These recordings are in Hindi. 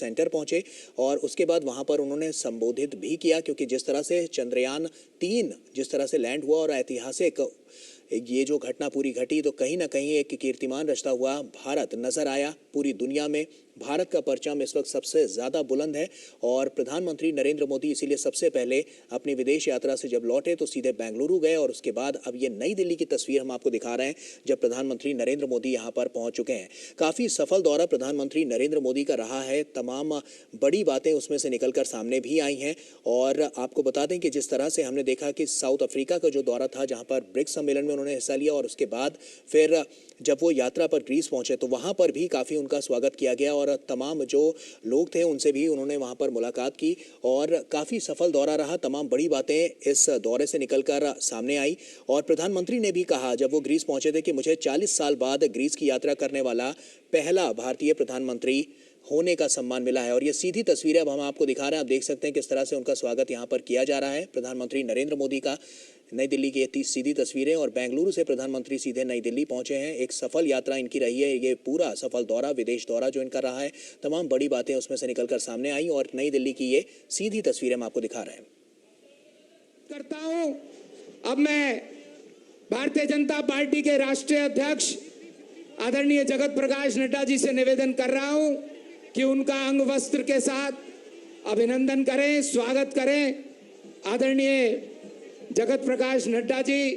सेंटर पहुंचे और उसके बाद वहां पर उन्होंने संबोधित भी किया, क्योंकि जिस तरह से चंद्रयान-3 जिस तरह से लैंड हुआ और ऐतिहासिक ये जो घटना पूरी घटी, तो कहीं ना कहीं एक कीर्तिमान रचता हुआ भारत नजर आया पूरी दुनिया में। भारत का परचम इस वक्त सबसे ज्यादा बुलंद है और प्रधानमंत्री नरेंद्र मोदी इसीलिए सबसे पहले अपनी विदेश यात्रा से जब लौटे तो सीधे बेंगलुरु गए और उसके बाद अब ये नई दिल्ली की तस्वीर हम आपको दिखा रहे हैं जब प्रधानमंत्री नरेंद्र मोदी यहाँ पर पहुंच चुके हैं। काफी सफल दौरा प्रधानमंत्री नरेंद्र मोदी का रहा है, तमाम बड़ी बातें उसमें से निकलकर सामने भी आई हैं। और आपको बता दें कि जिस तरह से हमने देखा कि साउथ अफ्रीका का जो दौरा था, जहां पर ब्रिक्स सम्मेलन में उन्होंने हिस्सा लिया और उसके बाद फिर जब वो यात्रा पर ग्रीस पहुंचे तो वहां पर भी काफी उनका स्वागत किया गया और तमाम जो लोग थे उनसे भी उन्होंने वहां पर मुलाकात की और काफी सफल दौरा रहा। तमाम बड़ी बातें इस दौरे से निकलकर सामने आई और प्रधानमंत्री ने भी कहा जब वो ग्रीस पहुंचे थे कि मुझे 40 साल बाद ग्रीस की यात्रा करने वाला पहला भारतीय प्रधानमंत्री होने का सम्मान मिला है। और ये सीधी तस्वीरें अब हम आपको दिखा रहे हैं, आप देख सकते हैं किस तरह से उनका स्वागत यहाँ पर किया जा रहा है प्रधानमंत्री नरेंद्र मोदी का। नई दिल्ली की ये सीधी तस्वीरें और बेंगलुरु से प्रधानमंत्री सीधे नई दिल्ली पहुंचे हैं। एक सफल यात्रा इनकी रही है, ये पूरा सफल दौरा, विदेश दौरा जो इनका रहा है, तमाम बड़ी बातें उसमें से निकलकर सामने आई और नई दिल्ली की ये सीधी तस्वीरें हम आपको दिखा रहे हैं। करता हूं, अब मैं भारतीय जनता पार्टी के राष्ट्रीय अध्यक्ष आदरणीय जगत प्रकाश नड्डा जी से निवेदन कर रहा हूं कि उनका अंग वस्त्र के साथ अभिनंदन करें, स्वागत करें। आदरणीय जगत प्रकाश नड्डा जी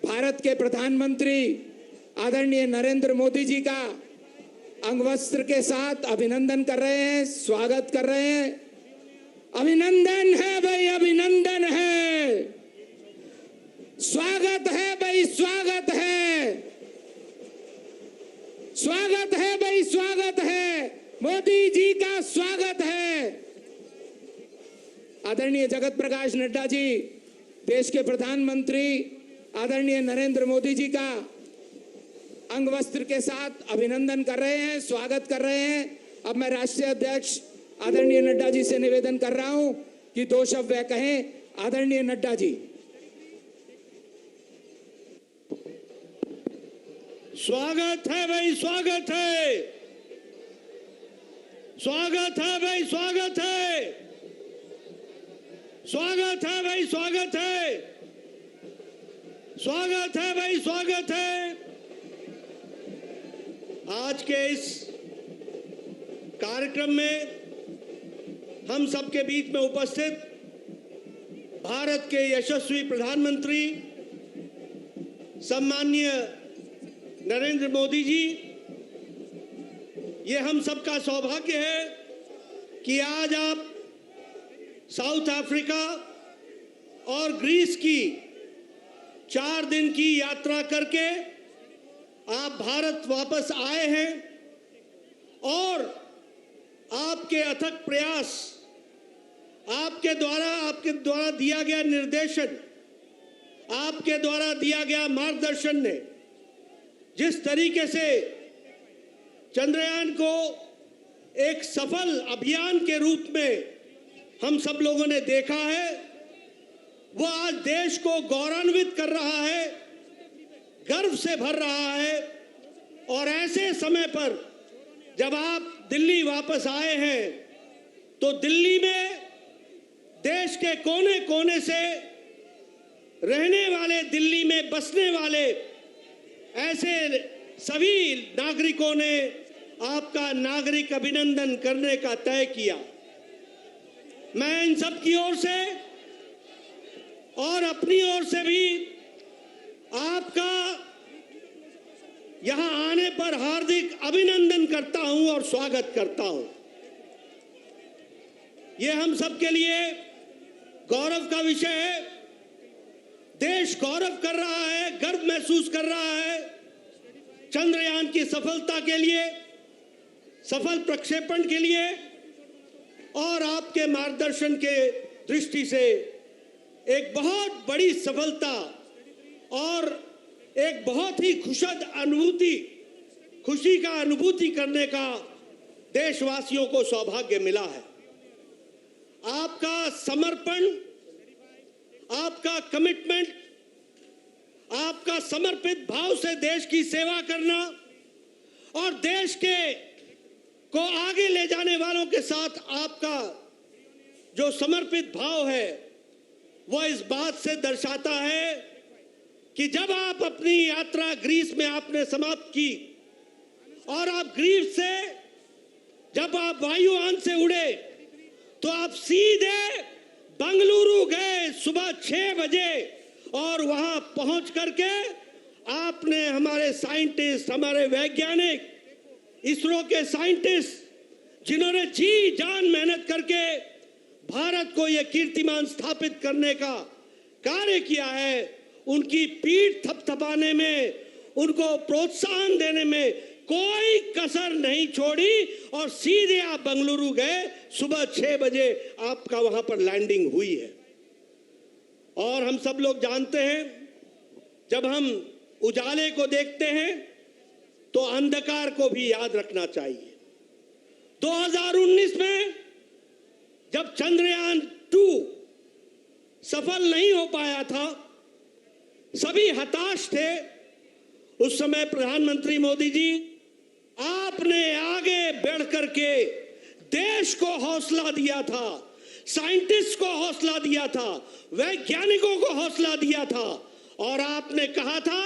भारत के प्रधानमंत्री आदरणीय नरेंद्र मोदी जी का अंगवस्त्र के साथ अभिनंदन कर रहे हैं, स्वागत कर रहे हैं। अभिनंदन है भाई, अभिनंदन है, स्वागत है भाई, स्वागत है, स्वागत है भाई, स्वागत है, मोदी जी का स्वागत है। आदरणीय जगत प्रकाश नड्डा जी देश के प्रधानमंत्री आदरणीय नरेंद्र मोदी जी का अंगवस्त्र के साथ अभिनंदन कर रहे हैं, स्वागत कर रहे हैं। अब मैं राष्ट्रीय अध्यक्ष आदरणीय नड्डा जी से निवेदन कर रहा हूं कि 2 शब्द वे कहें। आदरणीय नड्डा जी। स्वागत है भाई, स्वागत है, स्वागत है भाई, स्वागत है, स्वागत है भाई, स्वागत है, स्वागत है भाई, स्वागत है। आज के इस कार्यक्रम में हम सबके बीच में उपस्थित भारत के यशस्वी प्रधानमंत्री सम्माननीय नरेंद्र मोदी जी, ये हम सबका सौभाग्य है कि आज आप साउथ अफ्रीका और ग्रीस की 4 दिन की यात्रा करके आप भारत वापस आए हैं और आपके अथक प्रयास, आपके द्वारा दिया गया निर्देशन, आपके द्वारा दिया गया मार्गदर्शन ने जिस तरीके से चंद्रयान को एक सफल अभियान के रूप में हम सब लोगों ने देखा है, वो आज देश को गौरवान्वित कर रहा है, गर्व से भर रहा है। और ऐसे समय पर जब आप दिल्ली वापस आए हैं तो दिल्ली में देश के कोने कोने से रहने वाले, दिल्ली में बसने वाले ऐसे सभी नागरिकों ने आपका नागरिक अभिनंदन करने का तय किया। मैं इन सब की ओर से और अपनी ओर से भी आपका यहां आने पर हार्दिक अभिनंदन करता हूं और स्वागत करता हूं। यह हम सब के लिए गौरव का विषय है। देश गौरव कर रहा है, गर्व महसूस कर रहा है चंद्रयान की सफलता के लिए, सफल प्रक्षेपण के लिए और आपके मार्गदर्शन के दृष्टि से एक बहुत बड़ी सफलता और एक बहुत ही खुशी का अनुभूति करने का देशवासियों को सौभाग्य मिला है। आपका समर्पण, आपका कमिटमेंट, आपका समर्पित भाव से देश की सेवा करना और देश के को आगे ले जाने वालों के साथ आपका जो समर्पित भाव है वह इस बात से दर्शाता है कि जब आप अपनी यात्रा ग्रीस में आपने समाप्त की और आप ग्रीस से जब आप वायुयान से उड़े तो आप सीधे बंगलुरु गए सुबह 6 बजे और वहां पहुंच करके आपने हमारे साइंटिस्ट, हमारे वैज्ञानिक, इसरो के साइंटिस्ट जिन्होंने जी जान मेहनत करके भारत को यह कीर्तिमान स्थापित करने का कार्य किया है, उनकी पीठ थपथपाने में, उनको प्रोत्साहन देने में कोई कसर नहीं छोड़ी और सीधे आप बंगलुरु गए। सुबह 6 बजे आपका वहां पर लैंडिंग हुई है। और हम सब लोग जानते हैं, जब हम उजाले को देखते हैं तो अंधकार को भी याद रखना चाहिए। 2019 में जब चंद्रयान 2 सफल नहीं हो पाया था, सभी हताश थे। उस समय प्रधानमंत्री मोदी जी आपने आगे बढ़ करके देश को हौसला दिया था, साइंटिस्ट को हौसला दिया था, वैज्ञानिकों को हौसला दिया था और आपने कहा था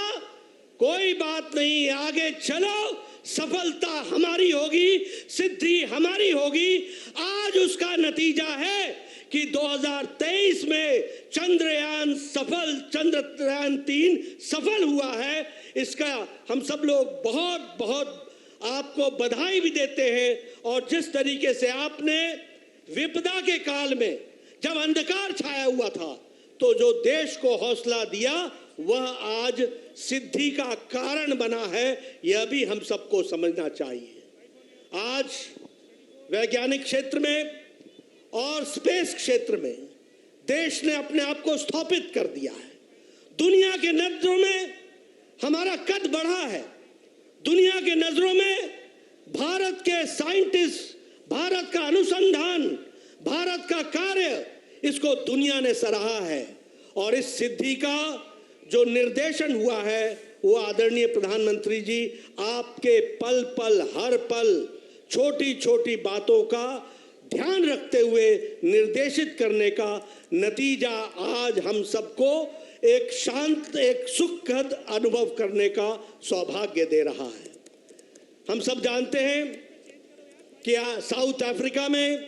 कोई बात नहीं, आगे चलो, सफलता हमारी होगी, सिद्धि हमारी होगी। आज उसका नतीजा है कि 2023 में चंद्रयान 3 सफल हुआ है। इसका हम सब लोग बहुत बहुत आपको बधाई भी देते हैं। और जिस तरीके से आपने विपदा के काल में जब अंधकार छाया हुआ था तो जो देश को हौसला दिया वह आज सिद्धि का कारण बना है, यह भी हम सबको समझना चाहिए। आज वैज्ञानिक क्षेत्र में और स्पेस क्षेत्र में देश ने अपने आप को स्थापित कर दिया है। दुनिया के नजरों में हमारा कद बढ़ा है। दुनिया के नजरों में भारत के साइंटिस्ट, भारत का अनुसंधान, भारत का कार्य, इसको दुनिया ने सराहा है। और इस सिद्धि का जो निर्देशन हुआ है वो आदरणीय प्रधानमंत्री जी आपके पल पल, हर पल, छोटी छोटी बातों का ध्यान रखते हुए निर्देशित करने का नतीजा आज हम सबको एक शांत, एक सुखद अनुभव करने का सौभाग्य दे रहा है। हम सब जानते हैं कि साउथ अफ्रीका में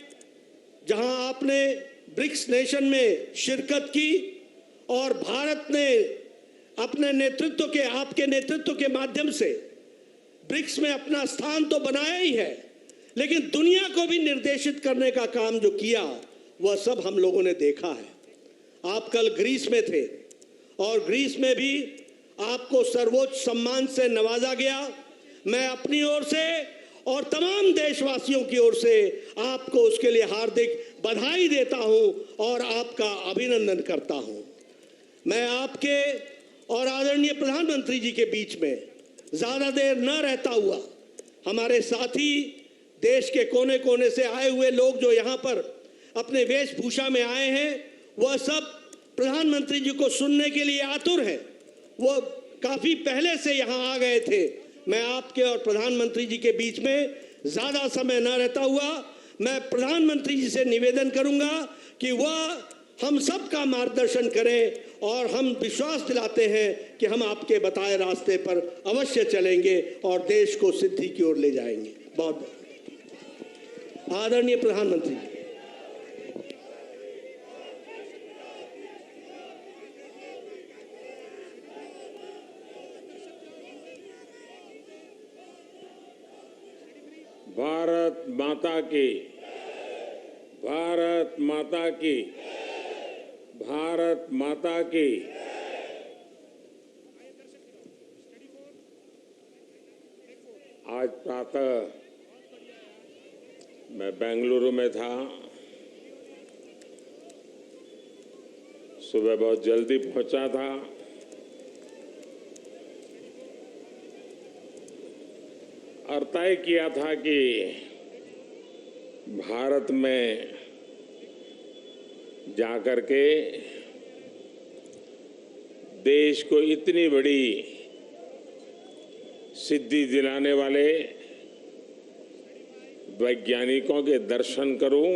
जहां आपने ब्रिक्स नेशन में शिरकत की और भारत ने अपने नेतृत्व के, आपके नेतृत्व के माध्यम से ब्रिक्स में अपना स्थान तो बनाया ही है, लेकिन दुनिया को भी निर्देशित करने का काम जो किया वह सब हम लोगों ने देखा है। आप कल ग्रीस में थे और ग्रीस में भी आपको सर्वोच्च सम्मान से नवाजा गया। मैं अपनी ओर से और तमाम देशवासियों की ओर से आपको उसके लिए हार्दिक बधाई देता हूं और आपका अभिनंदन करता हूं। मैं आपके और आदरणीय प्रधानमंत्री जी के बीच में ज्यादा देर न रहता हुआ, हमारे साथी देश के कोने कोने से आए हुए लोग जो यहाँ पर अपने वेशभूषा में आए हैं, वह सब प्रधानमंत्री जी को सुनने के लिए आतुर हैं। वो काफी पहले से यहाँ आ गए थे। मैं आपके और प्रधानमंत्री जी के बीच में ज्यादा समय न रहता हुआ मैं प्रधानमंत्री जी से निवेदन करूंगा कि वह हम सब का मार्गदर्शन करें और हम विश्वास दिलाते हैं कि हम आपके बताए रास्ते पर अवश्य चलेंगे और देश को सिद्धि की ओर ले जाएंगे। बहुत आदरणीय प्रधानमंत्री, भारत माता की, भारत माता की, भारत माता की। आज प्रातः मैं बेंगलुरु में था। सुबह बहुत जल्दी पहुंचा था। और तय किया था कि भारत में जाकर के देश को इतनी बड़ी सिद्धि दिलाने वाले वैज्ञानिकों के दर्शन करूं,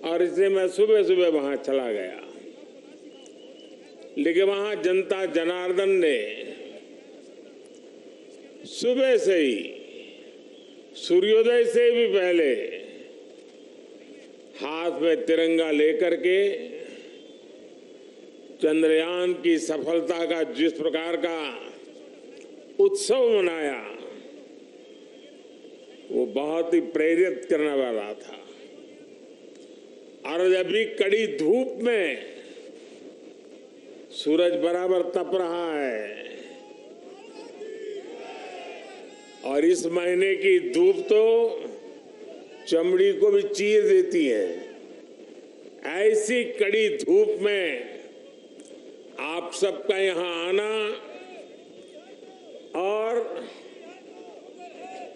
और इसलिए मैं सुबह सुबह वहां चला गया। लेकिन वहां जनता जनार्दन ने सुबह से ही, सूर्योदय से भी पहले हाथ में तिरंगा लेकर के चंद्रयान की सफलता का जिस प्रकार का उत्सव मनाया, वो बहुत ही प्रेरित करने वाला था। और अभी कड़ी धूप में सूरज बराबर तप रहा है, और इस महीने की धूप तो चमड़ी को भी चीर देती है। ऐसी कड़ी धूप में आप सबका यहां आना और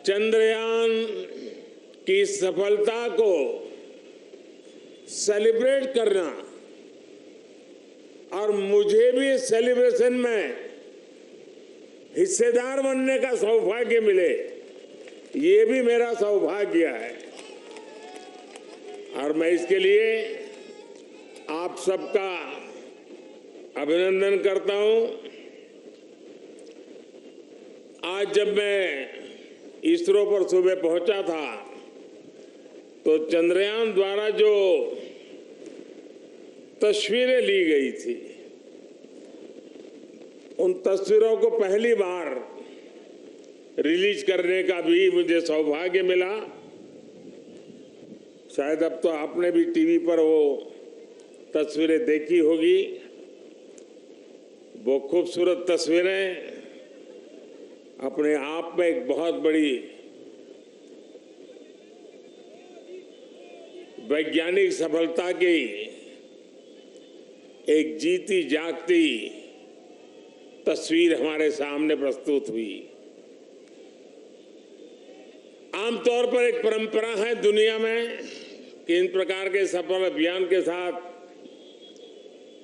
चंद्रयान की सफलता को सेलिब्रेट करना, और मुझे भी इस सेलिब्रेशन में हिस्सेदार बनने का सौभाग्य मिले, ये भी मेरा सौभाग्य है। और मैं इसके लिए आप सबका अभिनंदन करता हूं। आज जब मैं इसरो पर सुबह पहुंचा था, तो चंद्रयान द्वारा जो तस्वीरें ली गई थी, उन तस्वीरों को पहली बार रिलीज करने का भी मुझे सौभाग्य मिला। शायद अब तो आपने भी टीवी पर वो तस्वीरें देखी होगी। वो खूबसूरत तस्वीरें अपने आप में एक बहुत बड़ी वैज्ञानिक सफलता की एक जीती जागती तस्वीर हमारे सामने प्रस्तुत हुई। आमतौर पर एक परंपरा है दुनिया में कि इन प्रकार के सफल अभियान के साथ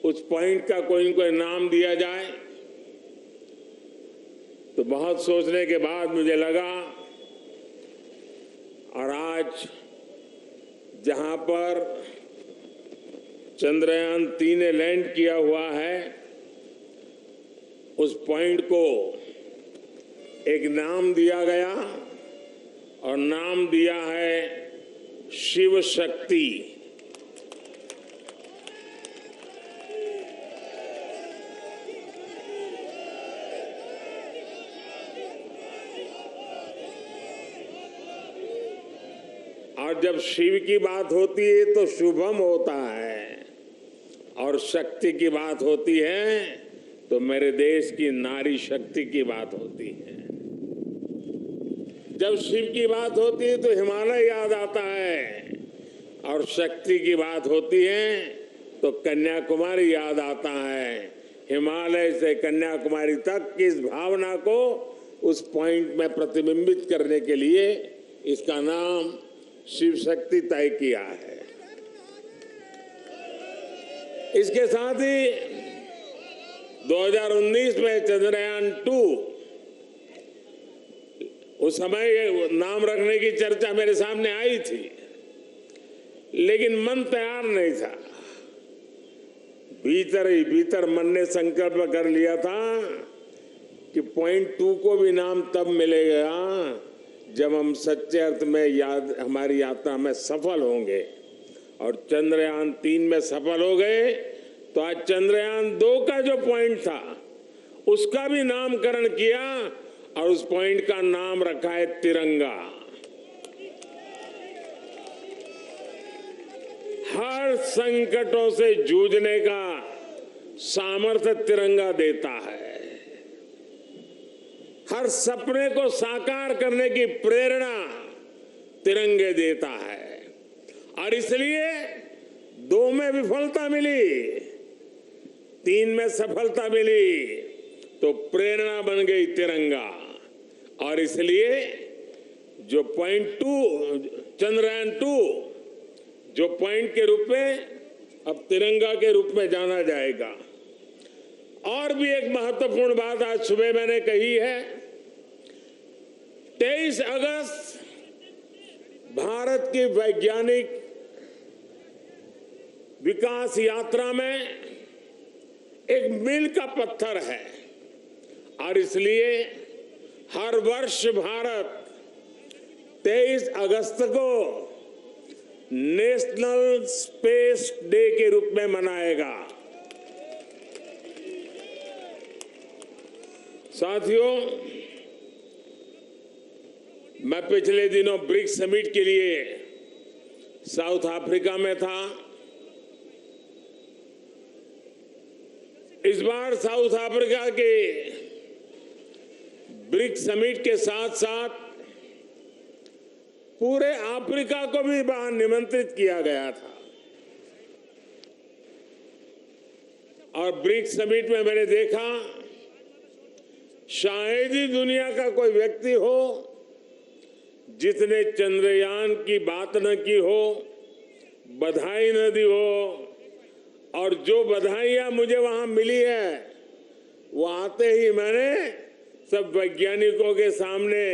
उस पॉइंट का कोई न कोई नाम दिया जाए। तो बहुत सोचने के बाद मुझे लगा, और आज जहां पर चंद्रयान 3 ने लैंड किया हुआ है, उस पॉइंट को एक नाम दिया गया, और नाम दिया है शिव शक्ति। और जब शिव की बात होती है तो शुभम होता है, और शक्ति की बात होती है तो मेरे देश की नारी शक्ति की बात होती है। जब शिव की बात होती है तो हिमालय याद आता है, और शक्ति की बात होती है तो कन्याकुमारी याद आता है। हिमालय से कन्याकुमारी तक की इस भावना को उस पॉइंट में प्रतिबिंबित करने के लिए इसका नाम शिव शक्ति तय किया है। इसके साथ ही 2019 में चंद्रयान 2, उस समय नाम रखने की चर्चा मेरे सामने आई थी, लेकिन मन तैयार नहीं था। भीतर ही भीतर मन ने संकल्प कर लिया था कि पॉइंट 2 को भी नाम तब मिलेगा जब हम सच्चे अर्थ में हमारी यात्रा में सफल होंगे। और चंद्रयान 3 में सफल हो गए, तो आज चंद्रयान 2 का जो पॉइंट था उसका भी नामकरण किया, और उस पॉइंट का नाम रखा है तिरंगा। हर संकटों से जूझने का सामर्थ्य तिरंगा देता है। हर सपने को साकार करने की प्रेरणा तिरंगे देता है। और इसलिए 2 में विफलता मिली, 3 में सफलता मिली, तो प्रेरणा बन गई तिरंगा। और इसलिए जो पॉइंट 2 चंद्रयान 2 जो पॉइंट के रूप में अब तिरंगा के रूप में जाना जाएगा। और भी एक महत्वपूर्ण बात आज सुबह मैंने कही है, 23 अगस्त भारत की वैज्ञानिक विकास यात्रा में एक मील का पत्थर है और इसलिए हर वर्ष भारत 23 अगस्त को नेशनल स्पेस डे के रूप में मनाएगा। साथियों, मैं पिछले दिनों ब्रिक्स समिट के लिए साउथ अफ्रीका में था। इस बार साउथ अफ्रीका के ब्रिक्स समिट के साथ साथ पूरे अफ्रीका को भी वहां निमंत्रित किया गया था और ब्रिक्स समिट में मैंने देखा शायद ही दुनिया का कोई व्यक्ति हो जिसने चंद्रयान की बात न की हो, बधाई न दी हो। और जो बधाइयां मुझे वहां मिली है वो आते ही मैंने सब वैज्ञानिकों के सामने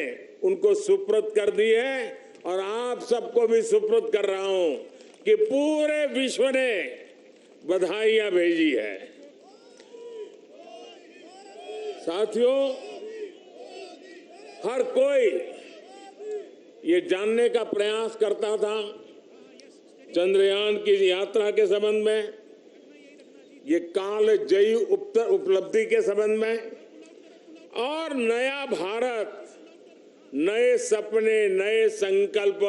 उनको सुपुर्द कर दी है और आप सबको भी सुपुर्द कर रहा हूं कि पूरे विश्व ने बधाइयां भेजी है। साथियों, हर कोई ये जानने का प्रयास करता था चंद्रयान की यात्रा के संबंध में, ये कालजयी उपलब्धि के संबंध में और नया भारत, नए सपने, नए संकल्प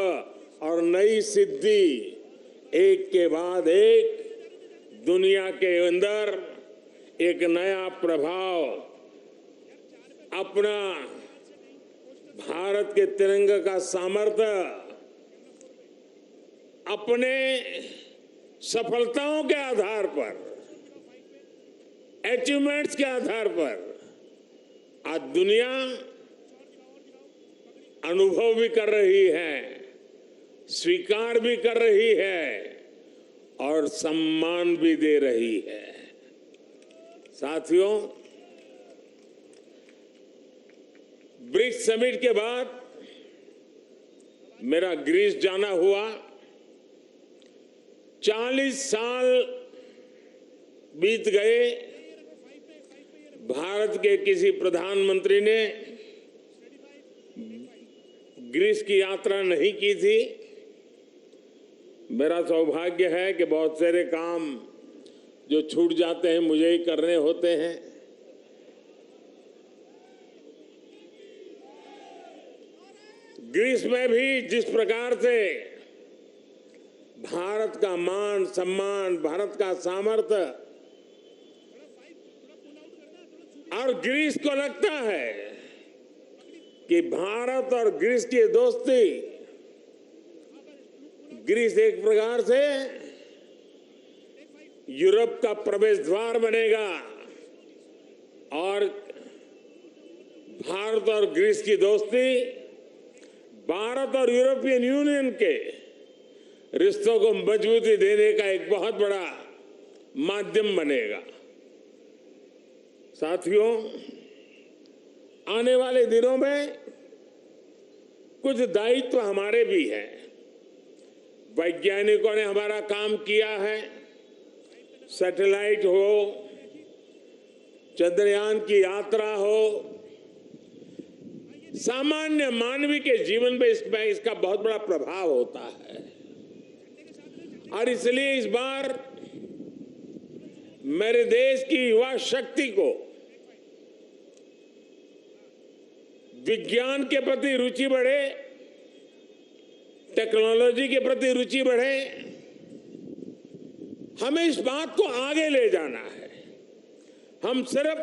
और नई सिद्धि एक के बाद एक दुनिया के अंदर एक नया प्रभाव अपना भारत के तिरंगे का सामर्थ्य अपने सफलताओं के आधार पर, अचीवमेंट्स के आधार पर आज दुनिया अनुभव भी कर रही है, स्वीकार भी कर रही है और सम्मान भी दे रही है। साथियों, ब्रिक्स समिट के बाद मेरा ग्रीस जाना हुआ। 40 साल बीत गए, भारत के किसी प्रधानमंत्री ने ग्रीस की यात्रा नहीं की थी। मेरा सौभाग्य है कि बहुत सारे काम जो छूट जाते हैं मुझे ही करने होते हैं। ग्रीस में भी जिस प्रकार से भारत का मान सम्मान, भारत का सामर्थ्य और ग्रीस को लगता है कि भारत और ग्रीस की दोस्ती, ग्रीस एक प्रकार से यूरोप का प्रवेश द्वार बनेगा और भारत और ग्रीस की दोस्ती भारत और यूरोपियन यूनियन के रिश्तों को मजबूती देने का एक बहुत बड़ा माध्यम बनेगा। साथियों, आने वाले दिनों में कुछ दायित्व हमारे भी हैं। वैज्ञानिकों ने हमारा काम किया है, सैटेलाइट हो, चंद्रयान की यात्रा हो, सामान्य मानवी के जीवन में इसका बहुत बड़ा प्रभाव होता है और इसलिए इस बार मेरे देश की युवा शक्ति को विज्ञान के प्रति रुचि बढ़े, टेक्नोलॉजी के प्रति रुचि बढ़े। हमें इस बात को आगे ले जाना है। हम सिर्फ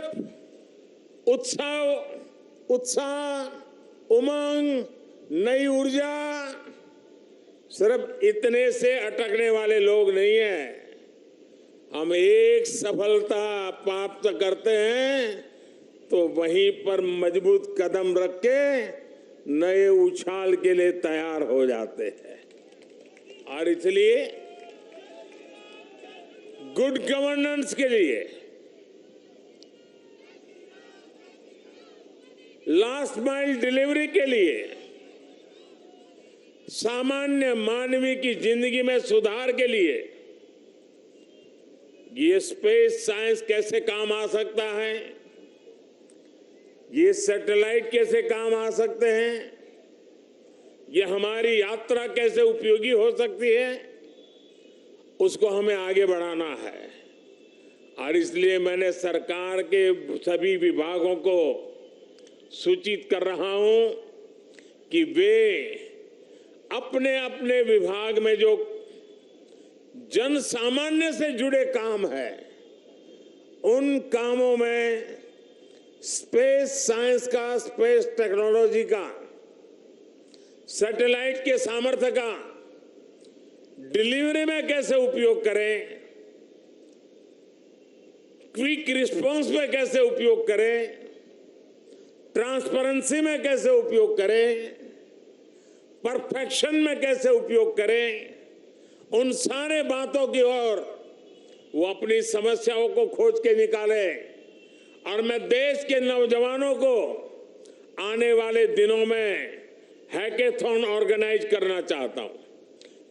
उत्साह, उमंग, नई ऊर्जा, सिर्फ इतने से अटकने वाले लोग नहीं हैं। हम एक सफलता प्राप्त करते हैं तो वहीं पर मजबूत कदम रख के नए उछाल के लिए तैयार हो जाते हैं और इसलिए गुड गवर्नेंस के लिए लास्ट माइल डिलीवरी के लिए, सामान्य मानवीय की जिंदगी में सुधार के लिए ये स्पेस साइंस कैसे काम आ सकता है, ये सैटेलाइट कैसे काम आ सकते हैं, ये हमारी यात्रा कैसे उपयोगी हो सकती है, उसको हमें आगे बढ़ाना है। और इसलिए मैंने सरकार के सभी विभागों को सूचित कर रहा हूं कि वे अपने अपने विभाग में जो जन सामान्य से जुड़े काम है, उन कामों में स्पेस साइंस का, स्पेस टेक्नोलॉजी का, सैटेलाइट के सामर्थ्य का डिलीवरी में कैसे उपयोग करें, क्विक रिस्पांस में कैसे उपयोग करें, ट्रांसपेरेंसी में कैसे उपयोग करें, परफेक्शन में कैसे उपयोग करें, उन सारे बातों की ओर वो अपनी समस्याओं को खोज के निकाले। और मैं देश के नौजवानों को आने वाले दिनों में हैकेथॉन ऑर्गेनाइज करना चाहता हूं।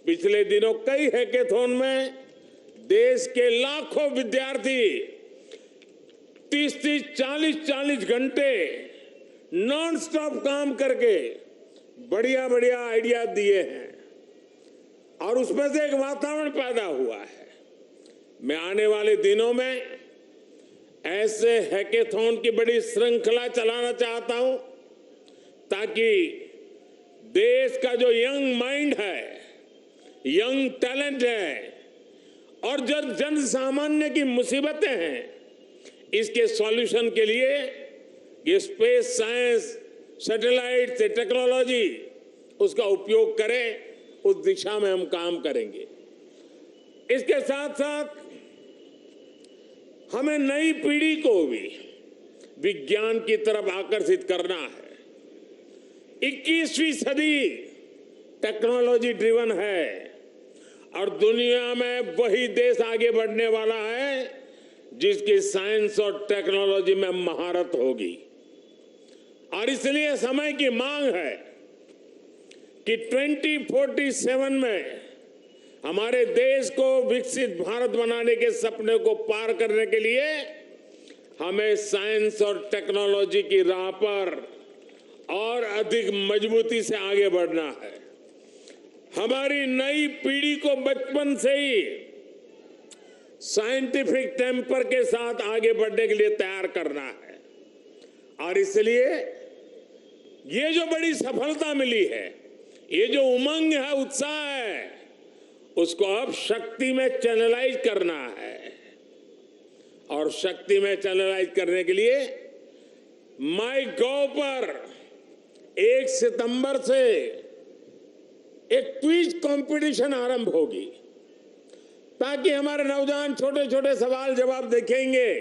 पिछले दिनों कई हैकेथॉन में देश के लाखों विद्यार्थी 30-30, 40-40 घंटे नॉन स्टॉप काम करके बढ़िया बढ़िया आइडिया दिए हैं और उसमें से एक वातावरण पैदा हुआ है। मैं आने वाले दिनों में ऐसे हैकेथॉन की बड़ी श्रृंखला चलाना चाहता हूं ताकि देश का जो यंग माइंड है, यंग टैलेंट है और जो जन सामान्य की मुसीबतें हैं, इसके सॉल्यूशन के लिए ये स्पेस साइंस, सैटेलाइट से टेक्नोलॉजी उसका उपयोग करें, उस दिशा में हम काम करेंगे। इसके साथ साथ हमें नई पीढ़ी को भी विज्ञान की तरफ आकर्षित करना है। 21वीं सदी टेक्नोलॉजी ड्रिवन है और दुनिया में वही देश आगे बढ़ने वाला है जिसकी साइंस और टेक्नोलॉजी में महारत होगी। और इसलिए समय की मांग है कि 2047 में हमारे देश को विकसित भारत बनाने के सपने को पार करने के लिए हमें साइंस और टेक्नोलॉजी की राह पर और अधिक मजबूती से आगे बढ़ना है। हमारी नई पीढ़ी को बचपन से ही साइंटिफिक टेम्पर के साथ आगे बढ़ने के लिए तैयार करना है। और इसलिए ये जो बड़ी सफलता मिली है, ये जो उमंग है, उत्साह है, उसको अब शक्ति में चैनलाइज करना है। और शक्ति में चैनलाइज करने के लिए माईगॉव पर 1 सितंबर से एक क्विज कंपटीशन आरंभ होगी ताकि हमारे नौजवान छोटे छोटे सवाल जवाब देखेंगे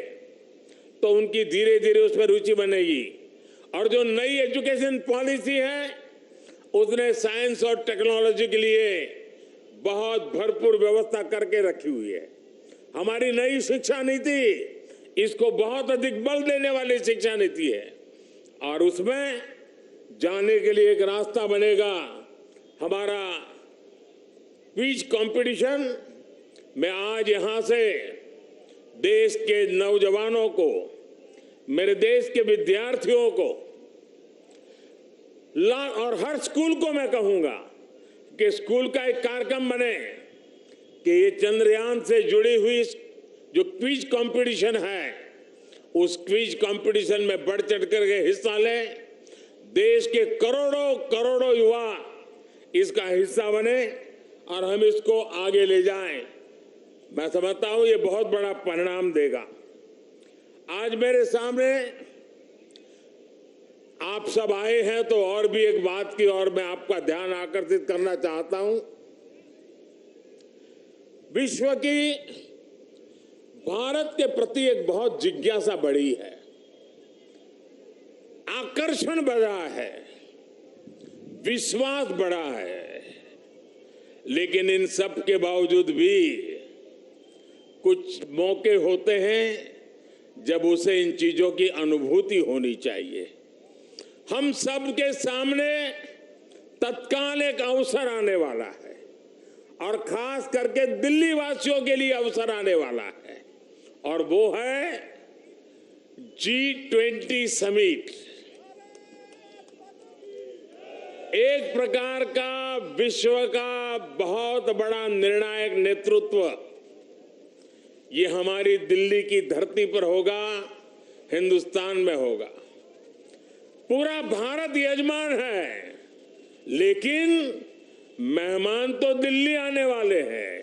तो उनकी धीरे धीरे उसमें रुचि बनेगी। और जो नई एजुकेशन पॉलिसी है उसने साइंस और टेक्नोलॉजी के लिए बहुत भरपूर व्यवस्था करके रखी हुई है। हमारी नई शिक्षा नीति इसको बहुत अधिक बल देने वाली शिक्षा नीति है और उसमें जाने के लिए एक रास्ता बनेगा हमारा क्विज कंपटीशन। मैं आज यहां से देश के नौजवानों को, मेरे देश के विद्यार्थियों को और हर स्कूल को मैं कहूंगा कि स्कूल का एक कार्यक्रम बने कि ये चंद्रयान से जुड़ी हुई जो क्विज कंपटीशन है उस क्विज कंपटीशन में बढ़ चढ़ करके हिस्सा लें। देश के करोड़ों करोड़ों युवा इसका हिस्सा बने और हम इसको आगे ले जाएं। मैं समझता हूं ये बहुत बड़ा परिणाम देगा। आज मेरे सामने आप सब आए हैं तो और भी एक बात की ओर मैं आपका ध्यान आकर्षित करना चाहता हूं। विश्व की भारत के प्रति एक बहुत जिज्ञासा बढ़ी है, आकर्षण बढ़ा है, विश्वास बढ़ा है। लेकिन इन सब के बावजूद भी कुछ मौके होते हैं जब उसे इन चीजों की अनुभूति होनी चाहिए। हम सब के सामने तत्काल एक अवसर आने वाला है और खास करके दिल्ली वासियों के लिए अवसर आने वाला है और वो है G20 समिट। एक प्रकार का विश्व का बहुत बड़ा निर्णायक नेतृत्व ये हमारी दिल्ली की धरती पर होगा, हिंदुस्तान में होगा। पूरा भारत यजमान है, लेकिन मेहमान तो दिल्ली आने वाले हैं।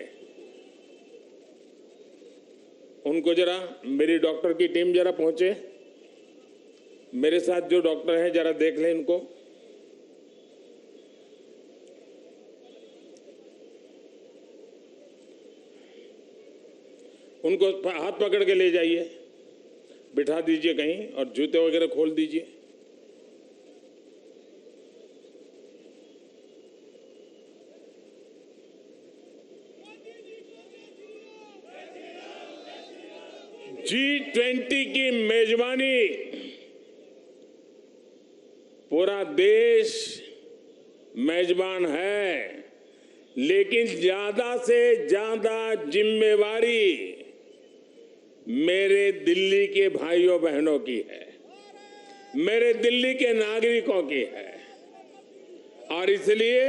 उनको जरा मेरी डॉक्टर की टीम जरा पहुंचे, मेरे साथ जो डॉक्टर हैं जरा देख लें इनको। उनको हाथ पकड़ के ले जाइए, बिठा दीजिए कहीं और जूते वगैरह खोल दीजिए। G20 की मेजबानी पूरा देश मेजबान है, लेकिन ज्यादा से ज्यादा जिम्मेवारी मेरे दिल्ली के भाइयों बहनों की है, मेरे दिल्ली के नागरिकों की है। और इसलिए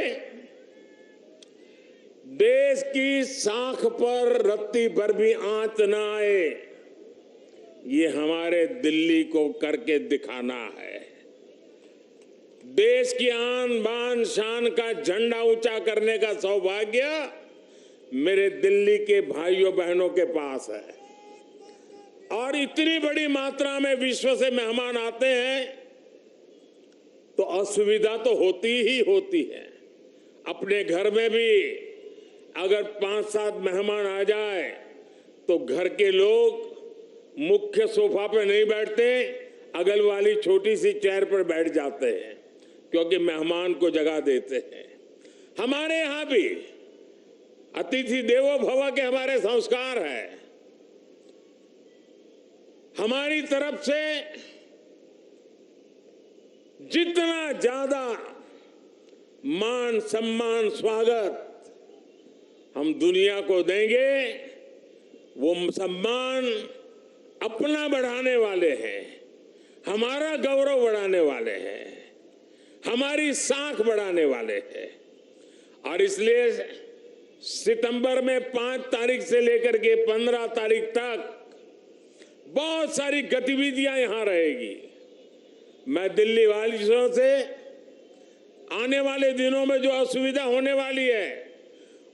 देश की साख पर रत्ती भर भी आंच न आए, ये हमारे दिल्ली को करके दिखाना है। देश की आन बान शान का झंडा ऊंचा करने का सौभाग्य मेरे दिल्ली के भाइयों बहनों के पास है। और इतनी बड़ी मात्रा में विश्व से मेहमान आते हैं तो असुविधा तो होती ही होती है। अपने घर में भी अगर 5-7 मेहमान आ जाए तो घर के लोग मुख्य सोफा पे नहीं बैठते, अगल वाली छोटी सी चेयर पर बैठ जाते हैं, क्योंकि मेहमान को जगह देते हैं। हमारे यहां भी अतिथि देवो भव के हमारे संस्कार है। हमारी तरफ से जितना ज्यादा मान सम्मान स्वागत हम दुनिया को देंगे, वो सम्मान अपना बढ़ाने वाले हैं, हमारा गौरव बढ़ाने वाले हैं, हमारी साख बढ़ाने वाले हैं। और इसलिए सितंबर में 5 तारीख से लेकर के 15 तारीख तक बहुत सारी गतिविधियां यहां रहेगी। मैं दिल्ली वासियों से आने वाले दिनों में जो असुविधा होने वाली है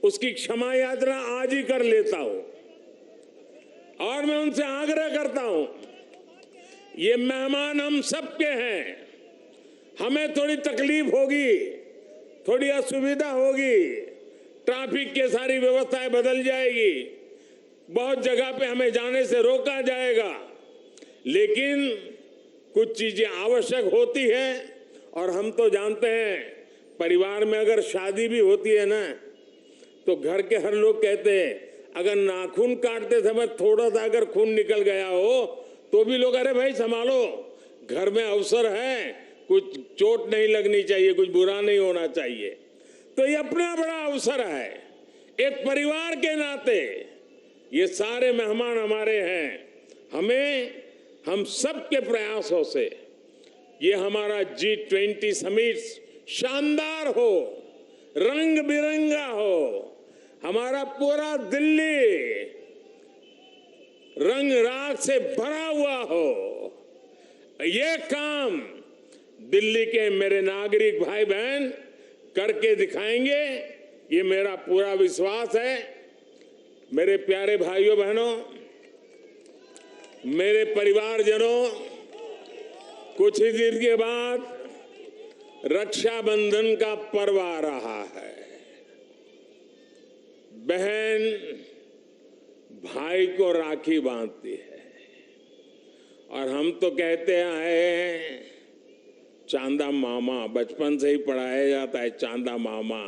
उसकी क्षमा यात्रा आज ही कर लेता हूं और मैं उनसे आग्रह करता हूं, ये मेहमान हम सबके हैं। हमें थोड़ी तकलीफ होगी, थोड़ी असुविधा होगी, ट्रैफिक की सारी व्यवस्थाएं बदल जाएगी, बहुत जगह पे हमें जाने से रोका जाएगा, लेकिन कुछ चीजें आवश्यक होती है। और हम तो जानते हैं, परिवार में अगर शादी भी होती है ना, तो घर के हर लोग कहते हैं अगर नाखून काटते समय थोड़ा सा अगर खून निकल गया हो तो भी लोग अरे भाई संभालो, घर में अवसर है, कुछ चोट नहीं लगनी चाहिए, कुछ बुरा नहीं होना चाहिए। तो ये अपना बड़ा अवसर है। एक परिवार के नाते ये सारे मेहमान हमारे हैं। हम सबके प्रयासों से ये हमारा G20 समिट शानदार हो, रंग बिरंगा हो, हमारा पूरा दिल्ली रंग राग से भरा हुआ हो। ये काम दिल्ली के मेरे नागरिक भाई बहन करके दिखाएंगे, ये मेरा पूरा विश्वास है। मेरे प्यारे भाइयों बहनों, मेरे परिवारजनों, कुछ ही दिन के बाद रक्षाबंधन का पर्व आ रहा है। बहन भाई को राखी बांधती है और हम तो कहते आए हैं चांदा मामा, बचपन से ही पढ़ाया जाता है चांदा मामा।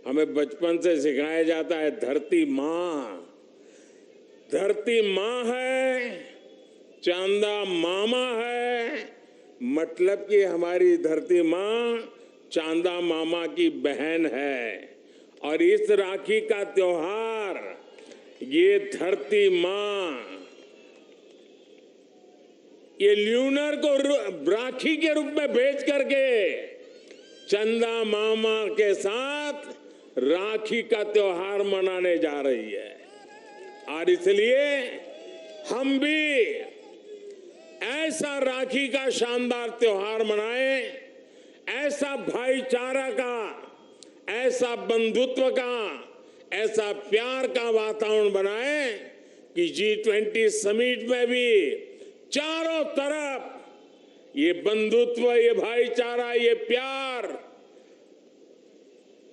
हमें बचपन से सिखाया जाता है धरती माँ, धरती माँ है, चांदा मामा है, मतलब कि हमारी धरती माँ चांदा मामा की बहन है और इस राखी का त्योहार ये धरती माँ ये ल्यूनर को राखी के रूप में भेज करके चंदा मामा के साथ राखी का त्योहार मनाने जा रही है। और इसलिए हम भी ऐसा राखी का शानदार त्योहार मनाएं, ऐसा भाईचारा का, ऐसा बंधुत्व का, ऐसा प्यार का वातावरण बनाएं कि G20 समिट में भी चारों तरफ ये बंधुत्व, ये भाईचारा, ये प्यार,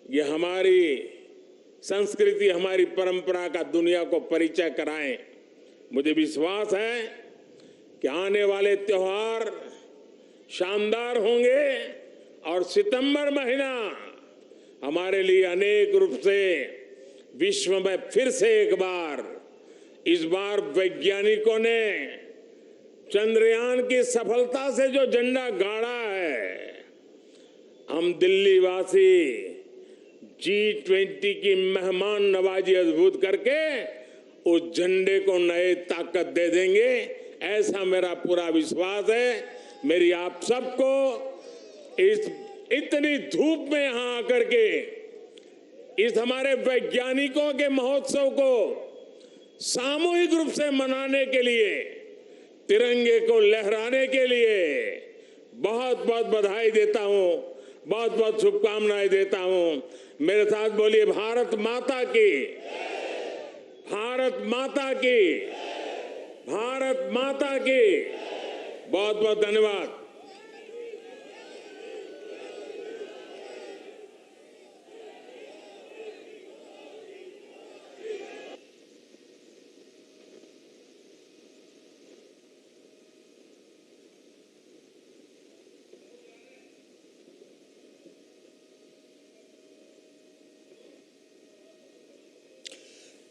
ये हमारी संस्कृति, हमारी परंपरा का दुनिया को परिचय कराएं। मुझे विश्वास है कि आने वाले त्योहार शानदार होंगे और सितंबर महीना हमारे लिए अनेक रूप से विश्व में फिर से एक बार, इस बार वैज्ञानिकों ने चंद्रयान की सफलता से जो झंडा गाड़ा है, हम दिल्ली वासी G20 की मेहमान नवाजी अद्भुत करके उस झंडे को नए ताकत दे देंगे, ऐसा मेरा पूरा विश्वास है। मेरी आप सबको इस इतनी धूप में यहां आकर के इस हमारे वैज्ञानिकों के महोत्सव को सामूहिक रूप से मनाने के लिए, तिरंगे को लहराने के लिए बहुत बहुत बधाई देता हूं, बहुत बहुत शुभकामनाएं देता हूं। मेरे साथ बोलिए भारत माता की, भारत माता की, भारत माता की। बहुत बहुत धन्यवाद।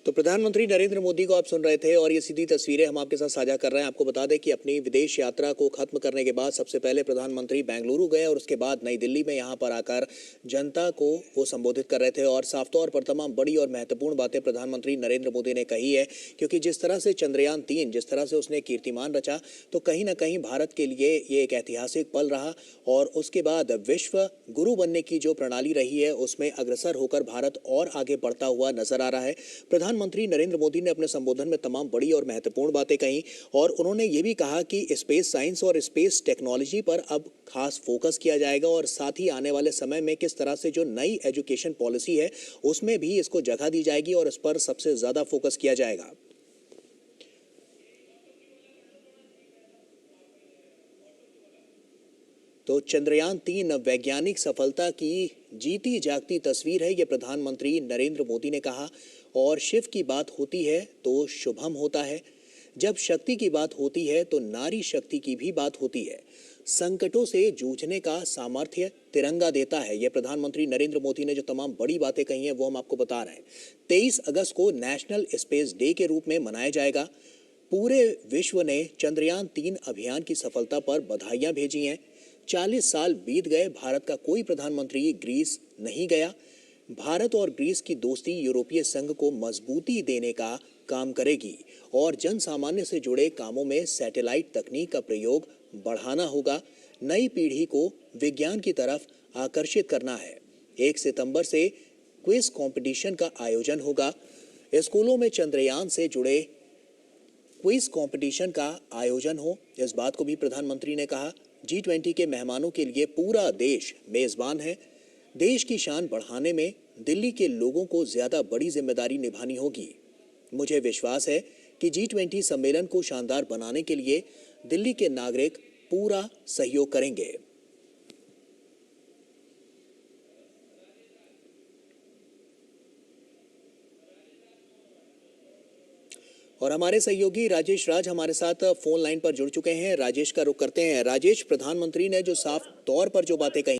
तो प्रधानमंत्री नरेंद्र मोदी को आप सुन रहे थे और ये सीधी तस्वीरें हम आपके साथ साझा कर रहे हैं। आपको बता दें कि अपनी विदेश यात्रा को खत्म करने के बाद सबसे पहले प्रधानमंत्री बेंगलुरु गए और उसके बाद नई दिल्ली में यहाँ पर आकर जनता को वो संबोधित कर रहे थे और साफ तौर पर तमाम बड़ी और महत्वपूर्ण बातें प्रधानमंत्री नरेंद्र मोदी ने कही है, क्योंकि जिस तरह से चंद्रयान 3 जिस तरह से उसने कीर्तिमान रचा, तो कहीं ना कहीं भारत के लिए ये एक ऐतिहासिक पल रहा और उसके बाद विश्व गुरु बनने की जो प्रणाली रही है उसमें अग्रसर होकर भारत और आगे बढ़ता हुआ नजर आ रहा है। प्रधानमंत्री नरेंद्र मोदी ने अपने संबोधन में तमाम बड़ी और महत्वपूर्ण बातें कही और उन्होंने ये भी कहा कि स्पेस साइंस और स्पेस टेक्नोलॉजी पर अब खास फोकस किया जाएगा और साथ ही आने वाले समय में किस तरह से जो नई एजुकेशन पॉलिसी है उसमें भी इसको जगह दी जाएगी और इस पर सबसे ज्यादा फोकस किया जाएगा। तो चंद्रयान 3 वैज्ञानिक सफलता की जीती जागती तस्वीर है, ये प्रधानमंत्री नरेंद्र मोदी ने कहा। और शिव की बात होती है तो शुभम होता है, जब शक्ति की बात होती है तो नारी शक्ति की भी बात होती है। संकटों से जूझने का सामर्थ्य तिरंगा देता है। यह प्रधानमंत्री नरेंद्र मोदी ने जो तमाम बड़ी बातें कही हैं वो हम आपको बता रहे हैं। 23 अगस्त को नेशनल स्पेस डे के रूप में मनाया जाएगा। पूरे विश्व ने चंद्रयान 3 अभियान की सफलता पर बधाइयां भेजी हैं। 40 साल बीत गए, भारत का कोई प्रधानमंत्री ग्रीस नहीं गया। भारत और ग्रीस की दोस्ती यूरोपीय संघ को मजबूती देने का काम करेगी और जन सामान्य से जुड़े कामों में सैटेलाइट तकनीक का प्रयोग बढ़ाना होगा। नई पीढ़ी को विज्ञान की तरफ आकर्षित करना है। 1 सितंबर से क्विज कंपटीशन का आयोजन होगा। स्कूलों में चंद्रयान से जुड़े क्विज कंपटीशन का आयोजन हो, इस बात को भी प्रधानमंत्री ने कहा। G20 के मेहमानों के लिए पूरा देश मेजबान है। देश की शान बढ़ाने में दिल्ली के लोगों को ज्यादा बड़ी जिम्मेदारी निभानी होगी। मुझे विश्वास है कि G20 सम्मेलन को शानदार बनाने के लिए दिल्ली के नागरिक पूरा सहयोग करेंगे। और हमारे सहयोगी राजेश राज हमारे साथ फोन लाइन पर जुड़ चुके हैं। राजेश का रुख करते हैं। राजेश, प्रधानमंत्री ने जो साफ तौर पर जो बातें कही